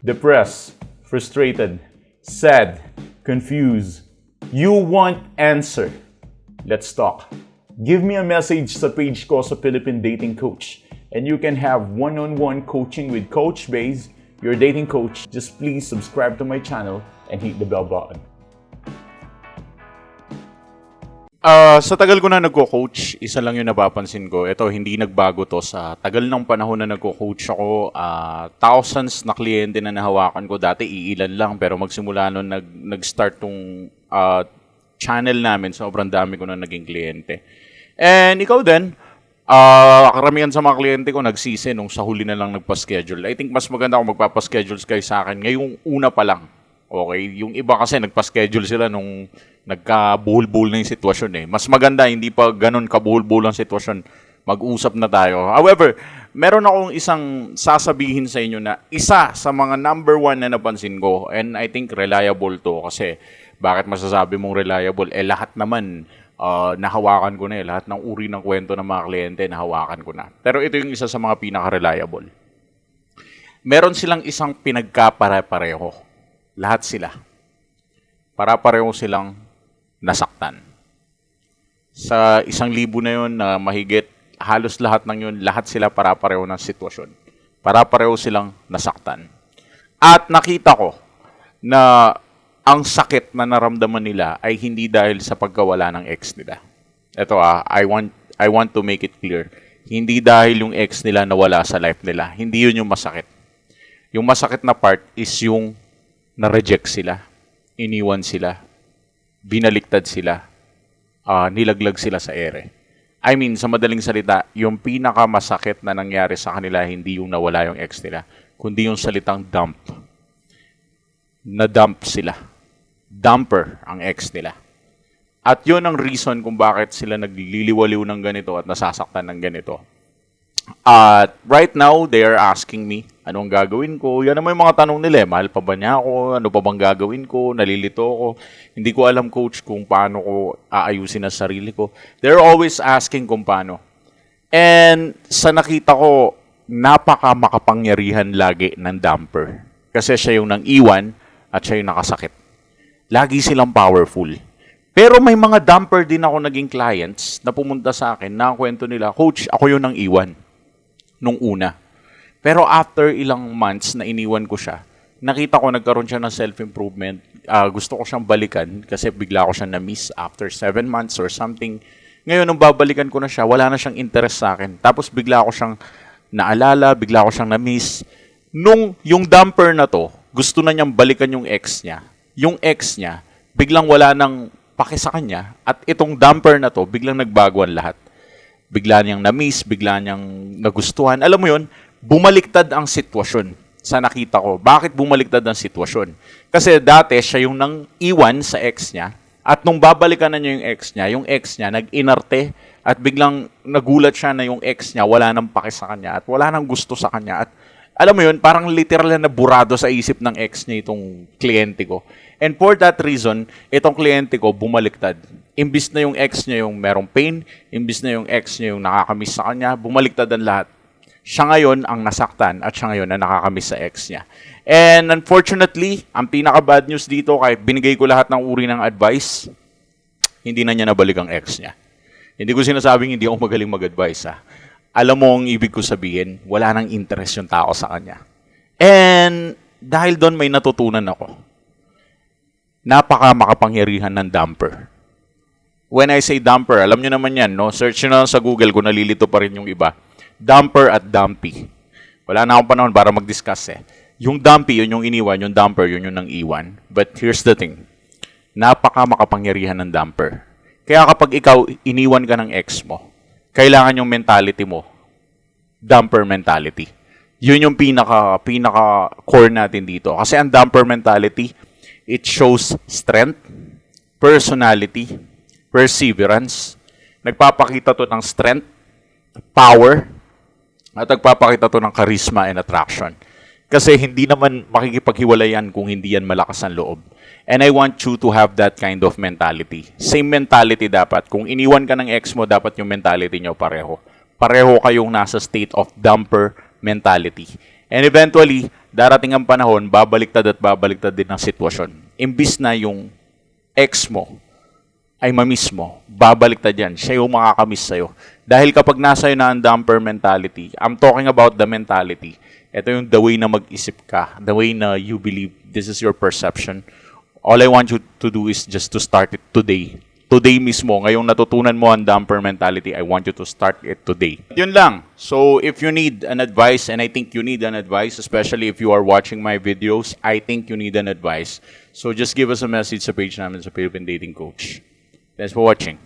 depressed, frustrated, sad, confused. You want answer. Let's talk. Give me a message sa page ko sa Philippine Dating Coach and you can have one-on-one coaching with Coach Baze, your dating coach. Just please subscribe to my channel and hit the bell button. Sa tagal ko na nagko-coach, isa lang yung napapansin ko. Ito, hindi nagbago to sa tagal ng panahon na nagko-coach ako. Thousands na kliyente na nahawakan ko. Dati iilan lang, pero magsimula nun nag-start tong channel namin. Sobrang dami ko na naging kliyente. And ikaw din, karamihan sa mga kliyente ko nagsisi nung sa huli na lang nagpa-schedule. I think mas maganda kung magpapa-schedule kayo sa akin ngayong una pa lang. Okay? Yung iba kasi nagpa-schedule sila nung nagkabuhol-buhol na yung sitwasyon eh. Mas maganda, hindi pa ganun kabuhol-buhol ang sitwasyon. Mag-usap na tayo. However, meron akong isang sasabihin sa inyo na isa sa mga number one na napansin ko, and I think reliable to kasi bakit masasabi mong reliable? Lahat naman nahawakan ko na lahat ng uri ng kwento ng mga kliyente nahawakan ko na. Pero ito yung isa sa mga pinaka-reliable. Meron silang isang pinagkapare-pareho. Lahat sila. Para-pareho silang nasaktan. Sa 1,000 na yun na mahigit, halos lahat ng yun, lahat sila para-pareho ng sitwasyon. Para-pareho silang nasaktan. At nakita ko na ang sakit na naramdaman nila ay hindi dahil sa pagkawala ng ex nila. Ito I want to make it clear. Hindi dahil yung ex nila nawala sa life nila. Hindi yun yung masakit. Yung masakit na part is yung na-reject sila, iniwan sila, binaliktad sila, nilaglag sila sa ere. I mean, sa madaling salita, yung pinakamasakit na nangyari sa kanila, hindi yung nawala yung ex nila, kundi yung salitang dump. Na-dump sila. Dumper ang ex nila. At yun ang reason kung bakit sila nagliliwaliw ng ganito at nasasaktan ng ganito. At right now, they are asking me, anong gagawin ko? Yan naman yung mga tanong nila. Mahal pa ba niya ako? Ano pa bang gagawin ko? Nalilito ako. Hindi ko alam, coach, kung paano ko aayusin ang sarili ko. They're always asking kung paano. And sa nakita ko, napaka-makapangyarihan lagi ng dumper. Kasi siya yung nang iwan at siya yung nakasakit. Lagi silang powerful. Pero may mga dumper din ako naging clients na pumunta sa akin na ang kwento nila, coach, ako yung nang iwan nung una. Pero after ilang months na iniwan ko siya, nakita ko nagkaroon siya ng self-improvement. Gusto ko siyang balikan kasi bigla ko siyang na-miss after 7 months or something. Ngayon, nung babalikan ko na siya, wala na siyang interest sa akin. Tapos bigla ko siyang naalala, bigla ko siyang na-miss. Nung yung dumper na to, gusto na niyang balikan yung ex niya. Yung ex niya, biglang wala nang paki sa kanya. At itong dumper na to, biglang nagbago ang lahat. Bigla niyang na-miss, bigla niyang nagustuhan. Alam mo yun, bumaliktad ang sitwasyon sa nakita ko. Bakit bumaliktad ang sitwasyon? Kasi dati siya yung nang iwan sa ex niya at nung babalikan na niya yung ex niya nag-inarte at biglang nagulat siya na yung ex niya wala nang paki sa kanya at wala nang gusto sa kanya at alam mo yun, parang literal na burado sa isip ng ex niya itong kliyente ko. And for that reason, itong kliyente ko bumaliktad. Imbis na yung ex niya yung merong pain, imbis na yung ex niya yung nakakamiss sa kanya, bumaliktad ang lahat. Siya ngayon ang nasaktan at siya ngayon ang nakakamiss sa ex niya. And unfortunately, ang pinaka-bad news dito, kahit binigay ko lahat ng uri ng advice, hindi na niya nabalik ang ex niya. Hindi ko sinasabing hindi ako magaling mag-advise. Alam mo ang ibig ko sabihin, wala nang interest yung tao sa kanya. And dahil doon may natutunan ako. Napaka-makapangyarihan ng dumper. When I say dumper, alam nyo naman yan, no? Search nyo na sa Google kung nalilito pa rin yung iba. Dumper at dumpy. Wala na akong panahon para mag-discuss Yung dumpy, yun yung iniwan. Yung dumper, yun yung nang iwan. But here's the thing. Napaka-makapangyarihan ng dumper. Kaya kapag ikaw iniwan ka ng ex mo, kailangan yung mentality mo, dumper mentality. Yun yung pinaka-core natin dito. Kasi ang dumper mentality, it shows strength, personality, perseverance. Nagpapakita to ng strength, power, at nagpapakita to ng charisma and attraction. Kasi hindi naman makikipaghiwalayan kung hindi yan malakas ang loob. And I want you to have that kind of mentality. Same mentality dapat. Kung iniwan ka ng ex mo, dapat yung mentality nyo pareho. Pareho kayong nasa state of dumper mentality. And eventually, darating ang panahon, babaliktad at babaliktad din ang sitwasyon. Imbis na yung ex mo ay mamiss mo, babaliktad yan. Siya yung makakamiss sa'yo. Dahil kapag nasa na ang damper mentality, I'm talking about the mentality. Ito yung the way na mag-isip ka, the way na you believe, this is your perception. All I want you to do is just to start it today. Today mismo, ngayong natutunan mo ang damper mentality, I want you to start it today. Yun lang. So, if you need an advice, and I think you need an advice, especially if you are watching my videos, I think you need an advice. So, just give us a message sa page namin sa Philippine Dating Coach. Thanks for watching.